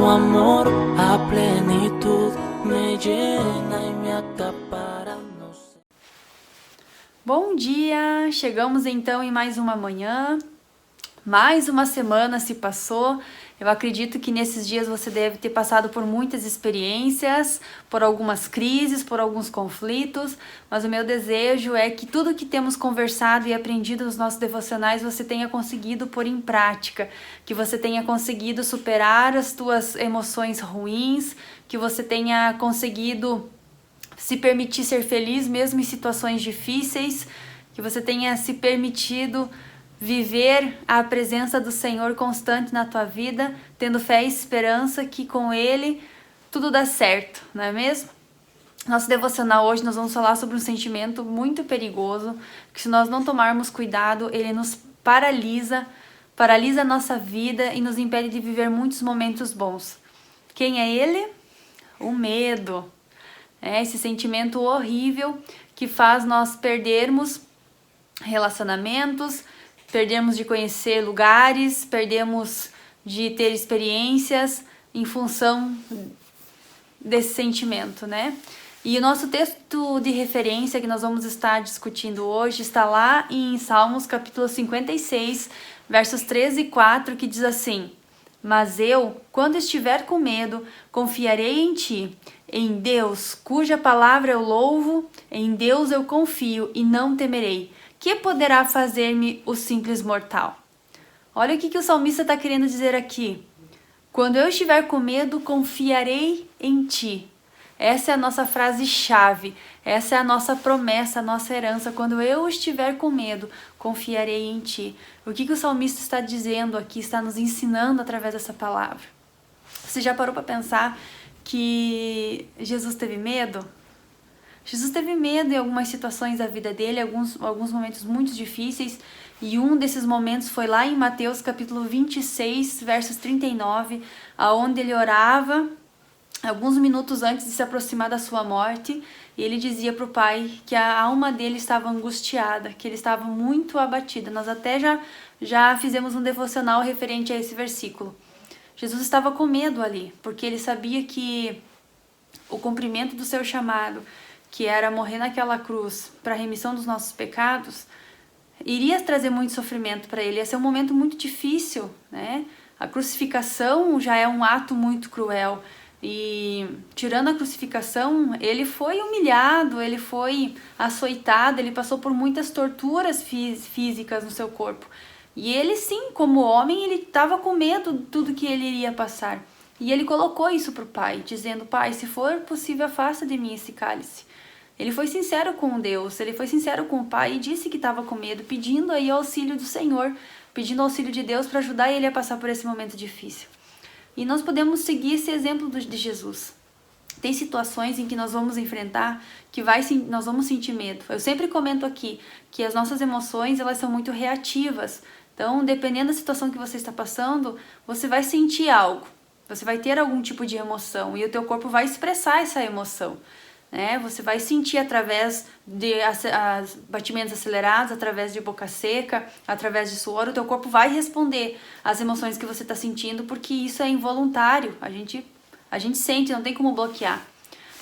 amor a plenitud me llena e me acapara. Bom dia! Chegamos então em mais uma manhã, mais uma semana se passou. Eu acredito que nesses dias você deve ter passado por muitas experiências, por algumas crises, por alguns conflitos, mas o meu desejo é que tudo que temos conversado e aprendido nos nossos devocionais você tenha conseguido pôr em prática, que você tenha conseguido superar as tuas emoções ruins, que você tenha conseguido se permitir ser feliz mesmo em situações difíceis, que você tenha se permitido viver a presença do Senhor constante na tua vida, tendo fé e esperança que com Ele tudo dá certo, não é mesmo? Nosso devocional hoje nós vamos falar sobre um sentimento muito perigoso, que se nós não tomarmos cuidado, ele nos paralisa a nossa vida e nos impede de viver muitos momentos bons. Quem é ele? O medo. É esse sentimento horrível que faz nós perdermos relacionamentos, perdemos de conhecer lugares, perdemos de ter experiências em função desse sentimento, né? E o nosso texto de referência que nós vamos estar discutindo hoje está lá em Salmos capítulo 56, versos 13 e 4, que diz assim: Mas eu, quando estiver com medo, confiarei em ti. Em Deus, cuja palavra eu louvo, em Deus eu confio e não temerei. Que poderá fazer-me o simples mortal? Olha o que o salmista está querendo dizer aqui. Quando eu estiver com medo, confiarei em ti. Essa é a nossa frase-chave, essa é a nossa promessa, a nossa herança. Quando eu estiver com medo, confiarei em ti. O que o salmista está dizendo aqui, está nos ensinando através dessa palavra? Você já parou para pensar que Jesus teve medo? Jesus teve medo em algumas situações da vida dele, alguns momentos muito difíceis, e um desses momentos foi lá em Mateus capítulo 26, versos 39, aonde ele orava alguns minutos antes de se aproximar da sua morte, e ele dizia para o Pai que a alma dele estava angustiada, que ele estava muito abatida. Nós até já fizemos um devocional referente a esse versículo. Jesus estava com medo ali, porque ele sabia que o cumprimento do seu chamado, que era morrer naquela cruz para a remissão dos nossos pecados, iria trazer muito sofrimento para ele. Ia ser um momento muito difícil, né? A crucificação já é um ato muito cruel. E tirando a crucificação, ele foi humilhado, ele foi açoitado, ele passou por muitas torturas físicas no seu corpo. E ele sim, como homem, ele estava com medo de tudo que ele iria passar. E ele colocou isso para o Pai, dizendo: Pai, se for possível, afasta de mim esse cálice. Ele foi sincero com Deus, ele foi sincero com o Pai e disse que estava com medo, pedindo aí auxílio do Senhor, pedindo auxílio de Deus para ajudar ele a passar por esse momento difícil. E nós podemos seguir esse exemplo de Jesus. Tem situações em que nós vamos enfrentar que nós vamos sentir medo. Eu sempre comento aqui que as nossas emoções elas são muito reativas. Então, dependendo da situação que você está passando, você vai sentir algo. Você vai ter algum tipo de emoção e o teu corpo vai expressar essa emoção. Né? Você vai sentir através de batimentos acelerados, através de boca seca, através de suor, o teu corpo vai responder às emoções que você está sentindo, porque isso é involuntário, a gente sente, não tem como bloquear.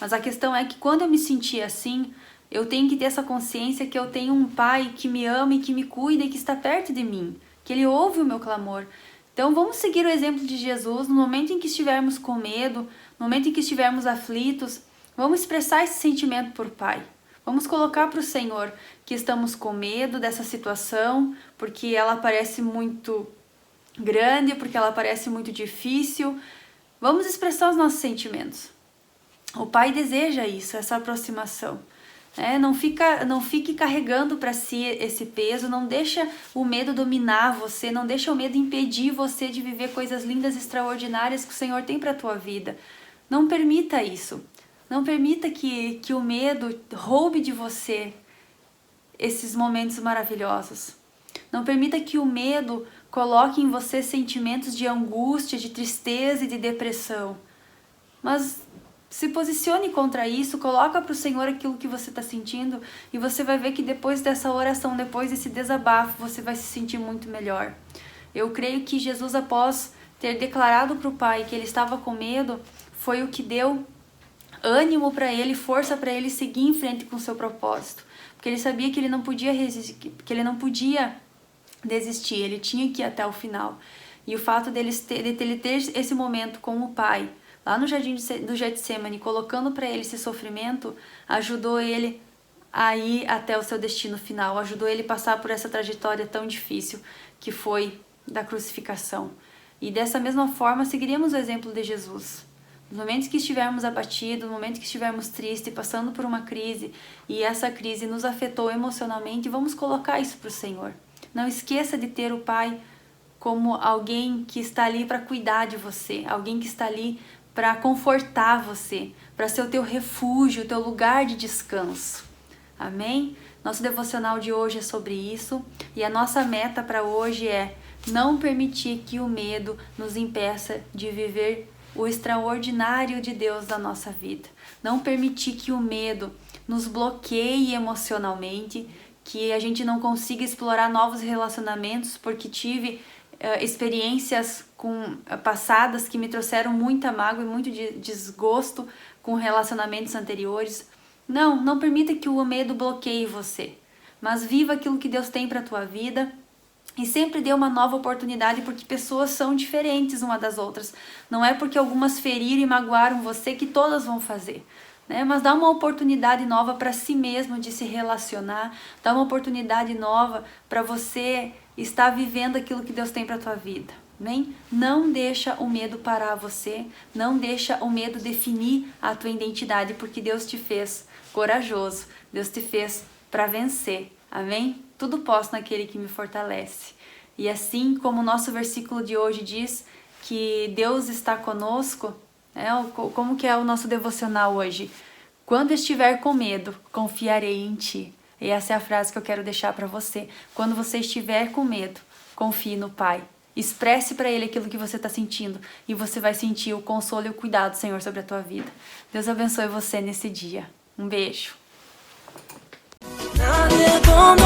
Mas a questão é que quando eu me sentir assim, eu tenho que ter essa consciência que eu tenho um Pai que me ama e que me cuida e que está perto de mim, que Ele ouve o meu clamor. Então vamos seguir o exemplo de Jesus no momento em que estivermos com medo, no momento em que estivermos aflitos. Vamos expressar esse sentimento por Pai. Vamos colocar para o Senhor que estamos com medo dessa situação, porque ela parece muito grande, porque ela parece muito difícil. Vamos expressar os nossos sentimentos. O Pai deseja isso, essa aproximação. Não fique carregando para si esse peso, não deixa o medo dominar você, não deixa o medo impedir você de viver coisas lindas, extraordinárias que o Senhor tem para a tua vida. Não permita isso. Não permita que o medo roube de você esses momentos maravilhosos. Não permita que o medo coloque em você sentimentos de angústia, de tristeza e de depressão. Mas se posicione contra isso, coloca para o Senhor aquilo que você está sentindo e você vai ver que depois dessa oração, depois desse desabafo, você vai se sentir muito melhor. Eu creio que Jesus, após ter declarado para o pai que ele estava com medo foi o que deu ânimo para ele, força para ele seguir em frente com o seu propósito. Porque ele sabia que ele não podia resistir, que ele não podia desistir, ele tinha que ir até o final. E o fato dele ter esse momento com o pai, lá no jardim do Getsemane, colocando para ele esse sofrimento, ajudou ele a ir até o seu destino final, ajudou ele a passar por essa trajetória tão difícil que foi da crucificação. E dessa mesma forma, seguiríamos o exemplo de Jesus. Nos momentos que estivermos abatidos, no momento que estivermos tristes, passando por uma crise, e essa crise nos afetou emocionalmente, vamos colocar isso para o Senhor. Não esqueça de ter o Pai como alguém que está ali para cuidar de você, alguém que está ali para confortar você, para ser o teu refúgio, o teu lugar de descanso. Amém? Nosso devocional de hoje é sobre isso, e a nossa meta para hoje é não permitir que o medo nos impeça de viver o extraordinário de Deus da nossa vida. Não permitir que o medo nos bloqueie emocionalmente, que a gente não consiga explorar novos relacionamentos, porque tive experiências passadas que me trouxeram muita mágoa e muito desgosto com relacionamentos anteriores. Não permita que o medo bloqueie você, mas viva aquilo que Deus tem para a tua vida. E sempre dê uma nova oportunidade, porque pessoas são diferentes uma das outras. Não é porque algumas feriram e magoaram você que todas vão fazer, né? Mas dá uma oportunidade nova para si mesmo de se relacionar. Dá uma oportunidade nova para você estar vivendo aquilo que Deus tem para a tua vida. Amém? Não deixa o medo parar você. Não deixa o medo definir a tua identidade, porque Deus te fez corajoso. Deus te fez para vencer. Amém? Tudo posso naquele que me fortalece. E assim como o nosso versículo de hoje diz que Deus está conosco, como que é o nosso devocional hoje? Quando estiver com medo, confiarei em ti. E essa é a frase que eu quero deixar para você. Quando você estiver com medo, confie no Pai. Expresse para Ele aquilo que você está sentindo e você vai sentir o consolo e o cuidado do Senhor sobre a tua vida. Deus abençoe você nesse dia. Um beijo. Nadie como